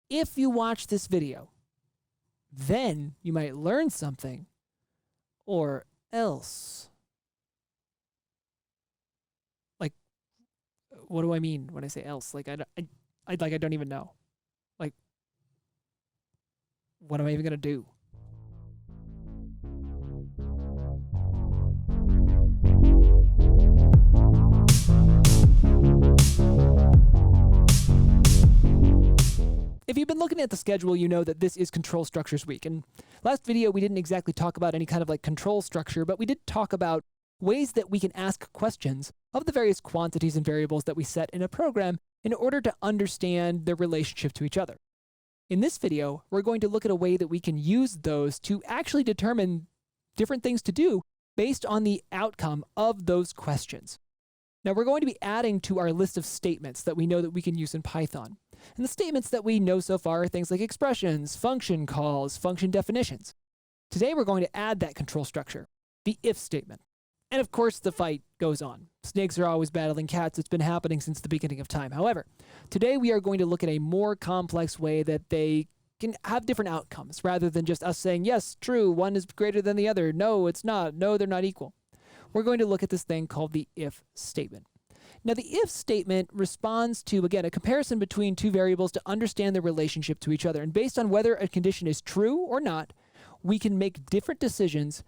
if you watch this video, then you might learn something, or else. Like, what do I mean when I say else? Like, I don't even know. Like, what am I even going to do? If you've been looking at the schedule, you know that this is Control Structures Week. And last video, we didn't exactly talk about any kind of like control structure, but we did talk about ways that we can ask questions of the various quantities and variables that we set in a program in order to understand their relationship to each other. In this video, we're going to look at a way that we can use those to actually determine different things to do based on the outcome of those questions. Now, we're going to be adding to our list of statements that we know that we can use in Python. And the statements that we know so far are things like expressions, function calls, function definitions. Today, we're going to add that control structure, the if statement. And of course, the fight goes on. Snakes are always battling cats. It's been happening since the beginning of time. However, today we are going to look at a more complex way that they can have different outcomes rather than just us saying, yes, true, one is greater than the other. No, it's not. No, they're not equal. We're going to look at this thing called the if statement. Now, the if statement responds to, again, a comparison between two variables to understand their relationship to each other. And based on whether a condition is true or not, we can make different decisions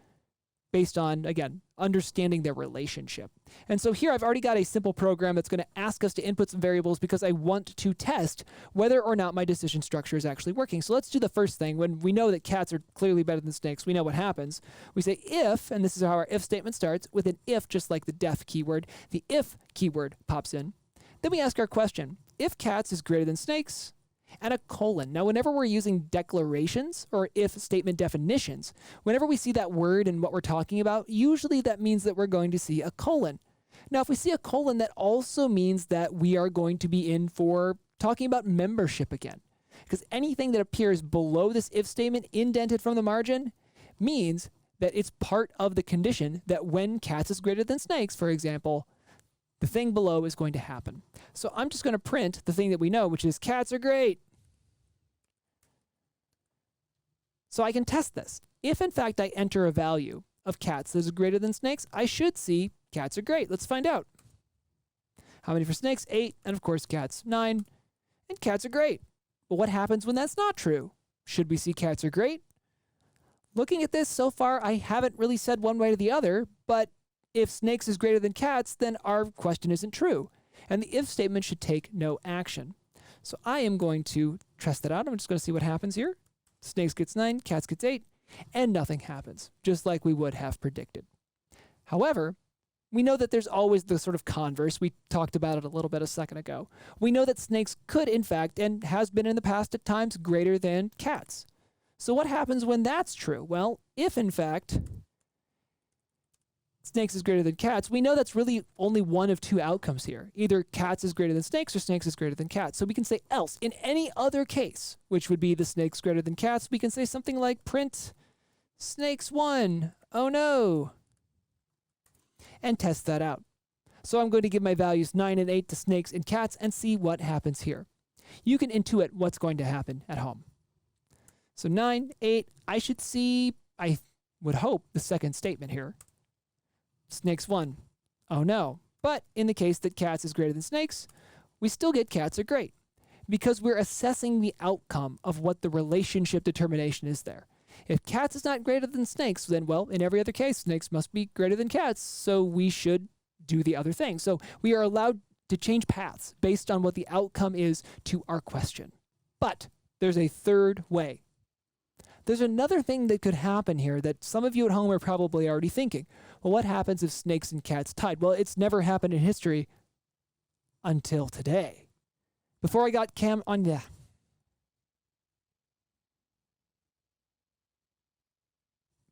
based on, again, understanding their relationship. And so here I've already got a simple program that's going to ask us to input some variables because I want to test whether or not my decision structure is actually working. So let's do the first thing. When we know that cats are clearly better than snakes, we know what happens. We say if, and this is how our if statement starts, with an if just like the def keyword. The if keyword pops in. Then we ask our question, if cats is greater than snakes, and a colon. Now, whenever we're using declarations or if statement definitions, whenever we see that word and what we're talking about, usually that means that we're going to see a colon. Now, if we see a colon, that also means that we are going to be in for talking about membership again. Because anything that appears below this if statement indented from the margin means that it's part of the condition that when cats is greater than snakes, for example, the thing below is going to happen. So I'm just going to print the thing that we know, which is cats are great. So I can test this. If, in fact, I enter a value of cats that is greater than snakes, I should see cats are great. Let's find out. How many for snakes? 8. And, of course, cats, 9. And cats are great. But what happens when that's not true? Should we see cats are great? Looking at this so far, I haven't really said one way or the other, but if snakes is greater than cats, then our question isn't true. And the if statement should take no action. So I am going to test that out. I'm just going to see what happens here. Snakes gets 9, cats gets 8, and nothing happens, just like we would have predicted. However, we know that there's always the sort of converse. We talked about it a little bit a second ago. We know that snakes could, in fact, and has been in the past at times, greater than cats. So what happens when that's true? Well, if, in fact, snakes is greater than cats, we know that's really only one of two outcomes here. Either cats is greater than snakes or snakes is greater than cats. So we can say else. In any other case, which would be the snakes greater than cats, we can say something like print snakes 1. Oh no. And test that out. So I'm going to give my values 9 and 8 to snakes and cats and see what happens here. You can intuit what's going to happen at home. So 9, 8, I should see, I would hope, the second statement here. Snakes 1. Oh no. But in the case that cats is greater than snakes, we still get cats are great because we're assessing the outcome of what the relationship determination is there. If cats is not greater than snakes, then, well, in every other case, snakes must be greater than cats, so we should do the other thing. So we are allowed to change paths based on what the outcome is to our question. But there's a third way. There's another thing that could happen here that some of you at home are probably already thinking. Well, what happens if snakes and cats tied? Well, it's never happened in history until today. Before I got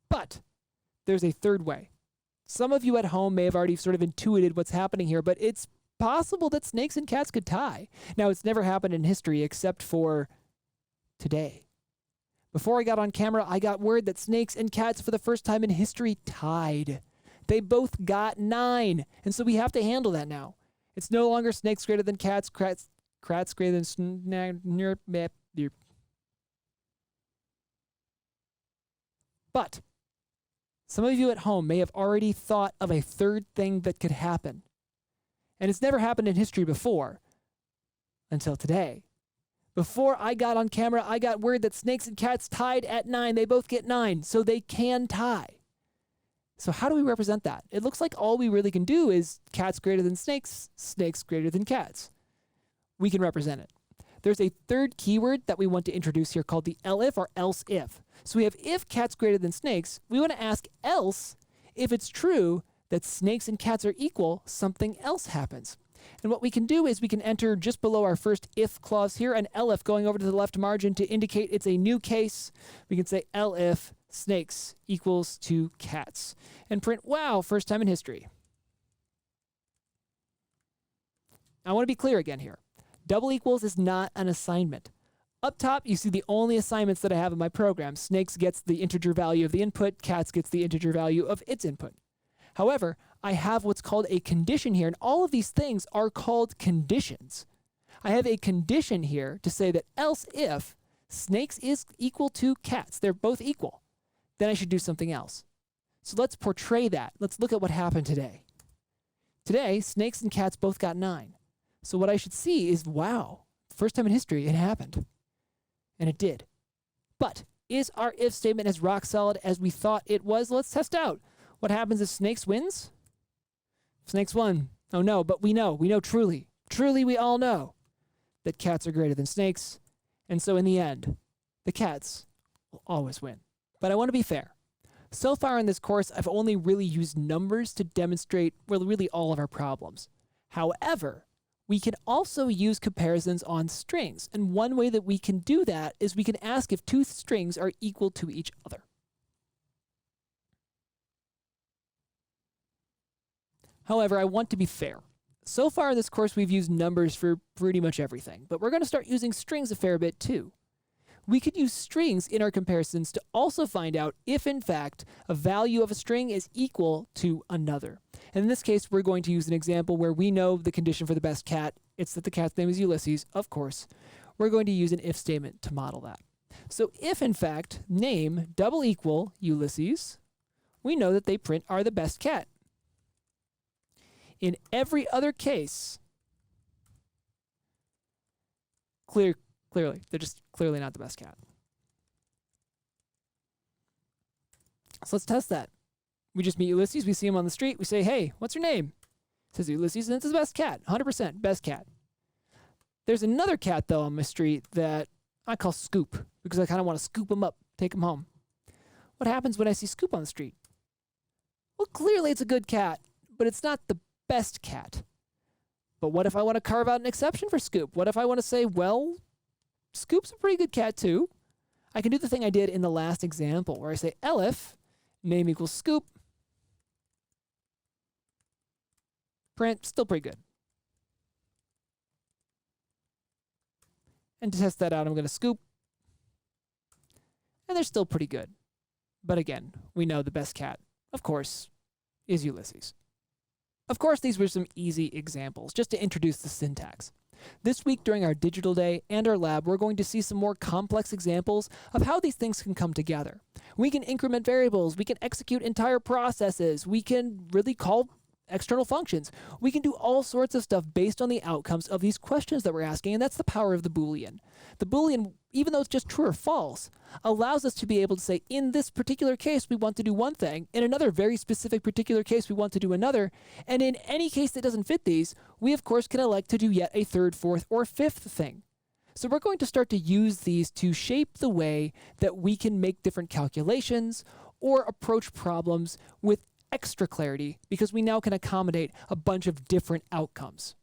But there's a third way. Some of you at home may have already sort of intuited what's happening here, but it's possible that snakes and cats could tie. Now, it's never happened in history except for today. Before I got on camera, I got word that snakes and cats for the first time in history tied. They both got 9, and so we have to handle that now. It's no longer snakes greater than cats, Cat's greater than But some of you at home may have already thought of a third thing that could happen. And it's never happened in history before until today. Before I got on camera, I got word that snakes and cats tied at 9. They both get 9, so they can tie. So how do we represent that? It looks like all we really can do is cats greater than snakes, snakes greater than cats. We can represent it. There's a third keyword that we want to introduce here called the elif or else if. So we have if cats greater than snakes, we want to ask else if it's true that snakes and cats are equal, something else happens. And what we can do is we can enter just below our first if clause here an elif going over to the left margin to indicate it's a new case. We can say elif snakes equals to cats and print, wow, first time in history. I want to be clear again here. Double equals is not an assignment. Up top, you see the only assignments that I have in my program. Snakes gets the integer value of the input, cats gets the integer value of its input. However, I have what's called a condition here, and all of these things are called conditions. I have a condition here to say that else if snakes is equal to cats, they're both equal, then I should do something else. So let's portray that. Let's look at what happened today. Today, snakes and cats both got 9. So what I should see is, wow, first time in history it happened. And it did. But is our if statement as rock solid as we thought it was? Let's test out. What happens if snakes wins? Snakes won. Oh no, but we know truly we all know that cats are greater than snakes. And so in the end, the cats will always win. But I want to be fair. So far in this course, I've only really used numbers to demonstrate, well, really all of our problems. However, we can also use comparisons on strings. And one way that we can do that is we can ask if two strings are equal to each other. However, I want to be fair. So far in this course, we've used numbers for pretty much everything, but we're going to start using strings a fair bit too. We could use strings in our comparisons to also find out if, in fact, a value of a string is equal to another. And in this case, we're going to use an example where we know the condition for the best cat. It's that the cat's name is Ulysses, of course. We're going to use an if statement to model that. So if, in fact, name double equal Ulysses, we know that they print are the best cat. In every other case, clearly, they're just clearly not the best cat. So let's test that. We just meet Ulysses, we see him on the street, we say, hey, what's your name? It says Ulysses, and it's the best cat, 100% best cat. There's another cat, though, on my street that I call Scoop, because I kind of want to scoop him up, take him home. What happens when I see Scoop on the street? Well, clearly it's a good cat, but it's not the best cat. But what if I want to carve out an exception for Scoop? What if I want to say, well, Scoop's a pretty good cat too? I can do the thing I did in the last example where I say elif, name equals Scoop, print, still pretty good. And to test that out, I'm going to scoop, and they're still pretty good. But again, we know the best cat, of course, is Ulysses. Of course, these were some easy examples, just to introduce the syntax. This week during our digital day and our lab, we're going to see some more complex examples of how these things can come together. We can increment variables, we can execute entire processes, we can really call external functions. We can do all sorts of stuff based on the outcomes of these questions that we're asking, and that's the power of the Boolean. The Boolean, even though it's just true or false, allows us to be able to say, in this particular case, we want to do one thing, in another very specific particular case, we want to do another, and in any case that doesn't fit these, we of course can elect to do yet a third, fourth, or fifth thing. So we're going to start to use these to shape the way that we can make different calculations or approach problems with extra clarity, because we now can accommodate a bunch of different outcomes.